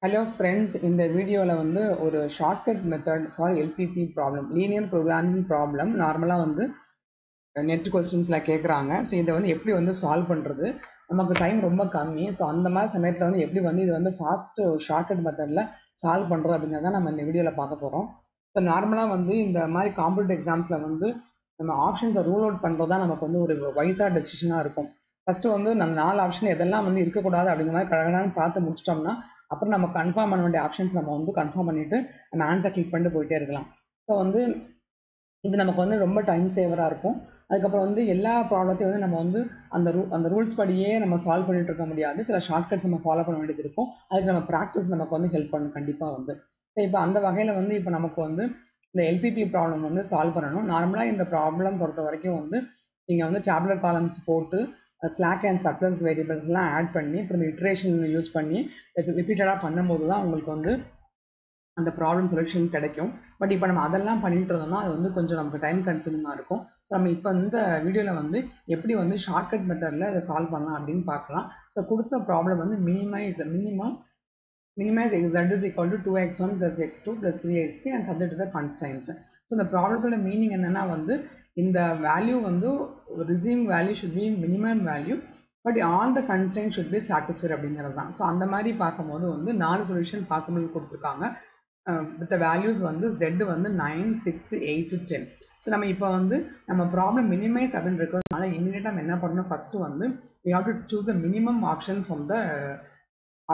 Hello friends, in the video வந்து ஒரு shortcut method for LPP problem, linear programming problem. நார்மலாக வந்து net கொஸ்டின்ஸில் கேட்குறாங்க. ஸோ இதை வந்து எப்படி வந்து சால்வ் பண்ணுறது, நமக்கு டைம் ரொம்ப கம்மி. ஸோ அந்த மாதிரி சமயத்தில் வந்து எப்படி வந்து இது வந்து ஃபாஸ்ட்டு ஷார்ட்கட் மெத்தடில் சால்வ் பண்ணுறது அப்படிங்கிறத நம்ம இந்த வீடியோவில் பார்க்க போகிறோம். ஸோ நார்மலாக வந்து இந்த மாதிரி காம்படிட்டிவ் எக்ஸாம்ஸில் வந்து நம்ம ஆப்ஷன்ஸை ரூல் அவுட் பண்ணுறது தான் நமக்கு வந்து ஒரு வைஸாக டெசிஷனாக இருக்கும். ஃபஸ்ட்டு வந்து நம்ம 4 ஆப்ஷன் எதெல்லாம் வந்து இருக்கக்கூடாது அப்படிங்கிற மாதிரி கரெக்டானு பார்த்து முடிச்சிட்டோம்னா அப்புறம் நம்ம கன்ஃபார்ம் பண்ண வேண்டிய ஆப்ஷன்ஸ் நம்ம வந்து கன்ஃபார்ம் பண்ணிவிட்டு நம்ம ஆன்சர் கிளிக் பண்ணிட்டு போயிட்டே இருக்கலாம். ஸோ வந்து இது நமக்கு வந்து ரொம்ப டைம் சேவராக இருக்கும். அதுக்கப்புறம் வந்து எல்லா ப்ராப்ளத்தையும் வந்து நம்ம வந்து அந்த ரூல்ஸ் படியே நம்ம சால்வ் பண்ணிட்டு இருக்க முடியாது. சில ஷார்ட்கட்ஸ் நம்ம ஃபாலோ பண்ண வேண்டியது இருக்கும். அதுக்கு நம்ம ப்ராக்டிஸ் நமக்கு வந்து ஹெல்ப் பண்ணும் கண்டிப்பாக வந்து. ஸோ இப்போ அந்த வகையில் வந்து இப்போ நமக்கு வந்து இந்த எல்பிபி ப்ராப்ளம் வந்து சால்வ் பண்ணணும். நார்மலாக இந்த ப்ராப்ளம் பொறுத்த வரைக்கும் வந்து நீங்கள் வந்து டேப்லெட் காலம்ஸ் போட்டு ஸ்லாக் அண்ட் சர்ப்ளஸ் வேரியபிள்ஸ்லாம் ஆட் பண்ணி திரும்ப இட்ரேஷன் யூஸ் பண்ணி ரிப்பீட்டடாக பண்ணும்போது தான் உங்களுக்கு வந்து அந்த ப்ராப்ளம் சொல்யூஷன் கிடைக்கும். பட் இப்போ நம்ம அதெல்லாம் பண்ணிட்டு இருந்தோம்னா அது வந்து கொஞ்சம் நமக்கு டைம் கன்சூமிங்காக இருக்கும். ஸோ நம்ம இப்போ இந்த வீடியோவில் வந்து எப்படி வந்து ஷார்ட்கட் மெத்தடில் அதை சால்வ் பண்ணலாம் அப்படின்னு பார்க்கலாம். ஸோ கொடுத்த ப்ராப்ளம் வந்து minimise z is equal to 2x1 plus x2 plus 3x3 and subject to the constraints. So இந்த ப்ராப்ளத்தோட மீனிங் என்னென்னா வந்து இந்த வேல்யூ வந்து receiving value should be minimum value but all the constraint should be satisfied அப்படிங்கிறது தான். So அந்த மாதிரி பார்க்கும்போது வந்து 4 சொல்யூஷன் பாசிபிள் கொடுத்துருக்காங்க. வித் வேல்யூஸ் வந்து z வந்து 9, 6, 8, 10. ஸோ நம்ம இப்போ வந்து நம்ம ப்ராப்ளம் மினிமைஸ் அப்படின்னு இருக்கிறதுனால இமீடியட்டாக நம்ம என்ன பண்ணணும், ஃபஸ்ட்டு வந்து we have to choose the minimum option from the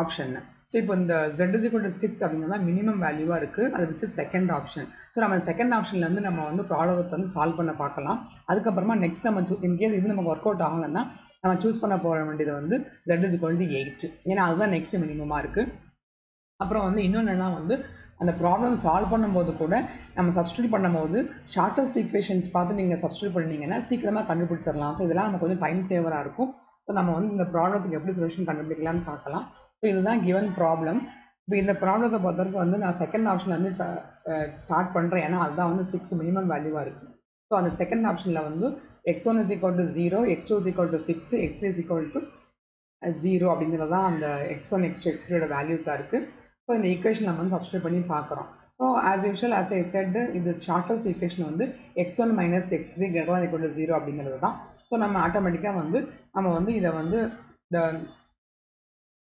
option. So இப்போ இந்த z is equal to 6 அப்படிங்கிறது தான் மினிமம் வேல்யூவாக இருக்குது. அது வச்சு செகண்ட் ஆப்ஷன். ஸோ நம்ம செகண்ட் ஆப்ஷன்லேருந்து நம்ம வந்து ப்ராப்ளத்தை வந்து சால்வ் பண்ண பார்க்கலாம். அதுக்கப்புறமா நெக்ஸ்ட் நம்ம இன்கேஸ் இது நமக்கு ஒர்க் அவுட் ஆகலைன்னா நம்ம சூஸ் பண்ண போக வேண்டியது வந்து z is equal to 8. ஏன்னா அதுதான் நெக்ஸ்ட் மினிமமாக இருக்குது. அப்புறம் வந்து இன்னொன்று என்ன வந்து அந்த ப்ராப்ளம் சால்வ் பண்ணும்போது கூட நம்ம சப்ஸ்டியூட் பண்ணும்போது ஷார்ட்டஸ்ட் ஈக்குவேஷன்ஸ் பார்த்து நீங்கள் சப்ஸ்டியூட் பண்ணிங்கன்னா சீக்கிரமாக கண்டுபிடிச்சிடலாம். ஸோ இதெல்லாம் நமக்கு கொஞ்சம் டைம் சேவராக இருக்கும். ஸோ நம்ம வந்து இந்த ப்ராப்ளத்துக்கு எப்படி சொல்யூஷன் கண்டுபிடிக்கலாம்னு பார்க்கலாம். ஸோ இதுதான் கிவன் ப்ராப்ளம். இப்போ இந்த ப்ராப்ளத்தை பொறுத்தவரைக்கும் வந்து நான் செகண்ட் ஆப்ஷனில் வந்து ஸ்டார்ட் பண்ணுறேன். ஏன்னா அதுதான் வந்து 6 மினிமம் வேல்யூவாக இருக்குது. ஸோ அந்த செகண்ட் ஆப்ஷனில் வந்து x1 is equal to 0, x2 is equal to 6, x3 is equal to 0 அப்படிங்கிறது தான் அந்த x1, x2, x3 வேல்யூஸாக இருக்குது. ஸோ இந்த ஈக்குவேஷன் நம்ம வந்து சப்ஸ்டியூட் பண்ணி பார்க்குறோம். So as usual as I set இது ஷார்ட்டஸ்ட் ஈக்குவேஷன் வந்து x1 minus x3 greater than equal to 0 அப்படிங்கிறது தான். ஸோ நம்ம ஆட்டோமேட்டிக்காக வந்து நம்ம வந்து இதை வந்து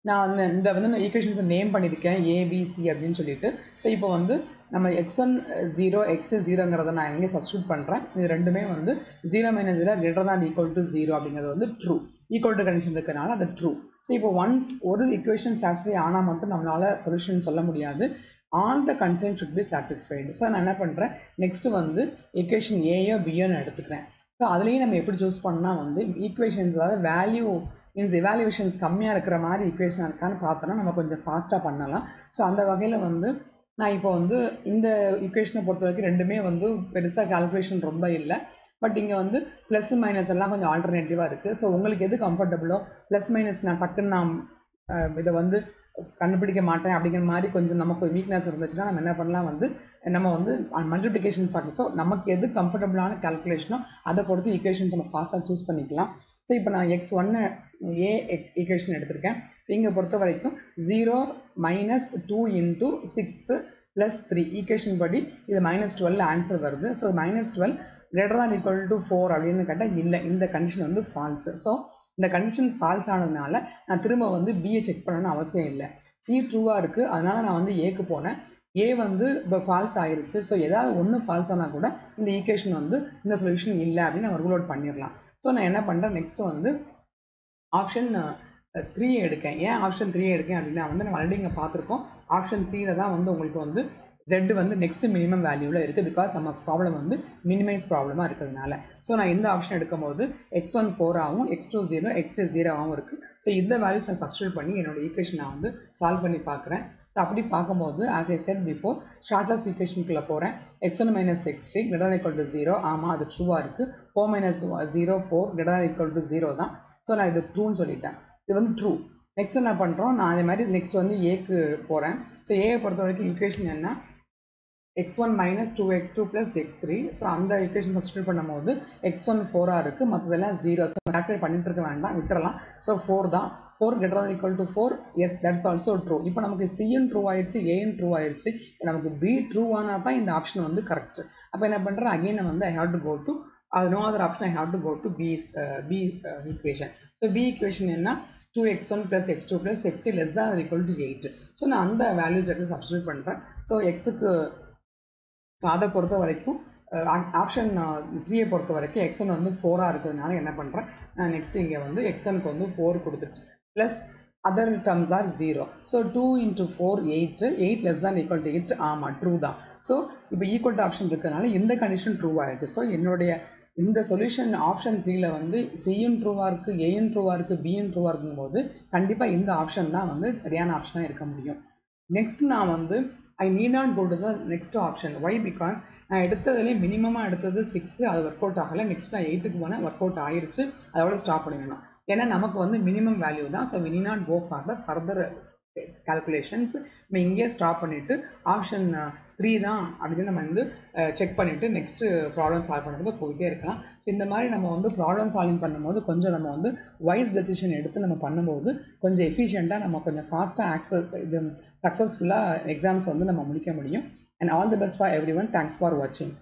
நான் வந்து இந்த வந்து ஈக்குவேஷன்ஸை நேம் பண்ணியிருக்கேன் ABC அப்படின்னு சொல்லிட்டு. ஸோ இப்போ வந்து நம்ம x1 0, x2 0ங்கிறத நான் எங்கே சப்ஸ்டியூட் பண்ணுறேன். இது ரெண்டுமே வந்து 0 minus 0 greater than equal to 0 அப்படிங்கிறது வந்து ட்ரூ. ஈக்குவல் டு கண்டிஷன் இருக்கிறனால அது ட்ரூ. ஸோ இப்போ ஒன்ஸ் ஒரு ஈக்குவேஷன் சாட்டிஸ்ஃபை ஆனால் மட்டும் நம்மளால் சொல்யூஷன் சொல்ல முடியாது. All the constraint should be satisfied. So நான் என்ன பண்ணுறேன், நெக்ஸ்ட்டு வந்து ஈக்குவேஷன் ஏயோ பியோ நான் எடுத்துக்கிறேன். ஸோ அதுலேயும் நம்ம எப்படி சூஸ் பண்ணால் வந்து ஈக்குவேஷன்ஸ் அதாவது வேல்யூ மீன்ஸ் எவாலுவேஷன்ஸ் கம்மியாக இருக்கிற மாதிரி ஈக்குவேஷன் இருக்கான்னு பார்த்தோன்னா நம்ம கொஞ்சம் ஃபாஸ்ட்டாக பண்ணலாம். ஸோ அந்த வகையில் வந்து நான் இப்போ வந்து இந்த ஈக்குவேஷனை பொறுத்த வரைக்கும் ரெண்டுமே வந்து பெருசாக கால்குலேஷன் ரொம்ப இல்லை. பட் இங்கே வந்து ப்ளஸ் மைனஸ் எல்லாம் கொஞ்சம் ஆல்டர்னேட்டிவாக இருக்குது. ஸோ உங்களுக்கு எது கம்ஃபர்டபுளோ ப்ளஸ் மைனஸ் நான் டக்குன்னு நான் இதை வந்து கண்டுபிடிக்க மாட்டேன் அப்படிங்கிற மாதிரி கொஞ்சம் நமக்கு ஒரு வீக்னஸ் இருந்துச்சுன்னா நம்ம என்ன பண்ணலாம் வந்து நம்ம வந்து மல்டிப்ளிகேஷன் ஃபேக்டர். ஸோ நமக்கு எது கம்ஃபர்டபுளான கால்குலேஷனோ அதை பொறுத்து ஈக்குவேஷன்ஸ் நம்ம ஃபாஸ்ட்டாக சூஸ் பண்ணிக்கலாம். ஸோ இப்போ நான் x1 a ஈக்குவேஷன் எடுத்திருக்கேன். ஸோ இங்கே பொறுத்த வரைக்கும் 0 minus 2 into 6 plus 3 ஈக்குவேஷன் படி இது -12 ஆன்சர் வருது. So -12 greater than equal to 4 அப்படின்னு கேட்டால் இல்லை, இந்த கண்டிஷன் வந்து ஃபால்ஸு. ஸோ இந்த கண்டிஷன் ஃபால்ஸ் ஆனதுனால நான் திரும்ப வந்து பிஏ செக் பண்ணணும்னு அவசியம் இல்லை. சி ட்ரூவாக இருக்குது, அதனால் நான் வந்து ஏக்கு போனேன். ஏ வந்து இப்போ ஃபால்ஸ் ஆகிருச்சு. ஸோ ஏதாவது ஒன்று ஃபால்ஸ் ஆனால் கூட இந்த ஈக்குவேஷன் வந்து இந்த சொல்யூஷன் இல்லை அப்படின்னு நம்ம ரூல் அவுட் பண்ணிடலாம். ஸோ நான் என்ன பண்ணுறேன், நெக்ஸ்ட்டு வந்து ஆப்ஷன் 3 எடுக்கேன். ஏன் ஆப்ஷன் 3 எடுக்கேன் அப்படின்னா வந்து நம்ம ஆல்ரெடி இங்கே பார்த்துருக்கோம். ஆப்ஷன் 3ல தான் வந்து உங்களுக்கு வந்து z வந்து நெக்ஸ்ட் மினிமம் வேல்யூவில் இருக்குது. பிகாஸ் நம்ம ப்ராப்ளம் வந்து மினிமைஸ் ப்ராப்ளமாக இருக்கிறதுனால. ஸோ நான் இந்த ஆப்ஷன் எடுக்கும்போது x1 4 ஆகும், x2 0, x3 0 ஆகும் இருக்குது. ஸோ இந்த வேல்யூஸ் நான் சப்ஸ்டியூட் பண்ணி என்னோடய ஈக்குவேஷன் நான் வந்து சால்வ் பண்ணி பார்க்குறேன். ஸோ அப்படி பார்க்கும்போது as I said before shortest ஈக்குவேஷனுக்குள்ளே போகிறேன். x1 minus x3 greater than equal to 0. ஆமாம் அது ட்ரூவாக இருக்குது. 4 minus 0 4 greater than equal to 0 தான். ஸோ நான் இது ட்ரூன்னு சொல்லிட்டேன். இது வந்து ட்ரூ. நெக்ஸ்ட் என்ன பண்ணுறோம், நான் அதே மாதிரி நெக்ஸ்ட் வந்து ஏக்கு போகிறேன். ஸோ ஏயை பொறுத்த வரைக்கும் ஈக்குவேஷன் என்ன, x1 minus 2x2 plus x3. So அந்த ஈக்குவேஷன் சப்ஸ்டியூட் பண்ணும்போது x1 4 இருக்குது, மற்றதெல்லாம் 0. ஸோ கால்குலேட் பண்ணிட்டு இருக்க வேண்டாம், விட்டுறலாம். ஸோ 4 தான். 4 greater than equal to 4, yes that's also true. இப்போ நமக்கு சிஎன் ட்ரூ ஆயிடுச்சு, ஏஎன் ட்ரூ ஆயிடுச்சு. நமக்கு பி ட்ரூ ஆனால் தான் இந்த ஆப்ஷன் வந்து கரெக்ட். அப்போ என்ன பண்ணுறேன், அகெயின் நம்ம வந்து I have to go to no other option, I have to go to P equation. So P equation என்ன, 2x1 plus x2 plus x3 less than or equal to 8. So நான் அந்த values எடுத்து substitute பண்ணுறேன். So எக்ஸுக்கு அதை பொறுத்த வரைக்கும் option 3 பொறுத்த வரைக்கும் x1 வந்து 4 இருக்கிறதுனால என்ன பண்ணுறேன், நான் நெக்ஸ்ட் இங்கே வந்து x1க்கு வந்து 4 கொடுத்துட்டு plus other terms are 0. So 2 into 4 8, 8 less than equal to 8. ஆமாம் ட்ரூ தான். ஸோ இப்போ ஈக்குவல் டு ஆப்ஷன் இருக்கிறதுனால இந்த கண்டிஷன் ட்ரூ ஆகிடுச்சு. ஸோ என்னுடைய இந்த சொல்யூஷன் ஆப்ஷன் 3ல வந்து சிஎன் ட்ரூவாக இருக்குது, ஏஎன் ட்ரூவாக இருக்குது, பிஎன் ட்ரூவாக இருக்கும்போது கண்டிப்பாக இந்த ஆப்ஷன் தான் வந்து சரியான ஆப்ஷனாக இருக்க முடியும். நெக்ஸ்ட் நான் வந்து I need not go to the next option. Why, because நான் எடுத்ததுலேயே மினிமமாக எடுத்தது 6, அது ஒர்க் அவுட் ஆகலை. நெக்ஸ்ட் நான் 8க்கு போனேன், ஒர்க் அவுட் ஆகிருச்சு. அதோட ஸ்டாப் பண்ணிடணும். ஏன்னா நமக்கு வந்து மினிமம் வேல்யூ தான். So we need not go for the further calculations. நம்ம இங்கே ஸ்டாப் பண்ணிவிட்டு ஆப்ஷன் 3 தான் அப்படின்னு நம்ம வந்து செக் பண்ணிவிட்டு நெக்ஸ்ட்டு ப்ராப்ளம் சால்வ் பண்ணுறதுக்கு போயிட்டே இருக்கலாம். ஸோ இந்த மாதிரி நம்ம வந்து ப்ராப்ளம் சால்விங் பண்ணும்போது கொஞ்சம் நம்ம வந்து வைஸ் டெசிஷன் எடுத்து நம்ம பண்ணும்போது கொஞ்சம் எஃபிஷியண்ட்டாக நம்ம கொஞ்சம் ஃபாஸ்ட்டாக இது சக்ஸஸ்ஃபுல்லாக எக்ஸாம்ஸ் வந்து நம்ம முடிக்க முடியும். And all the best for every one. Thanks for வாட்சிங்.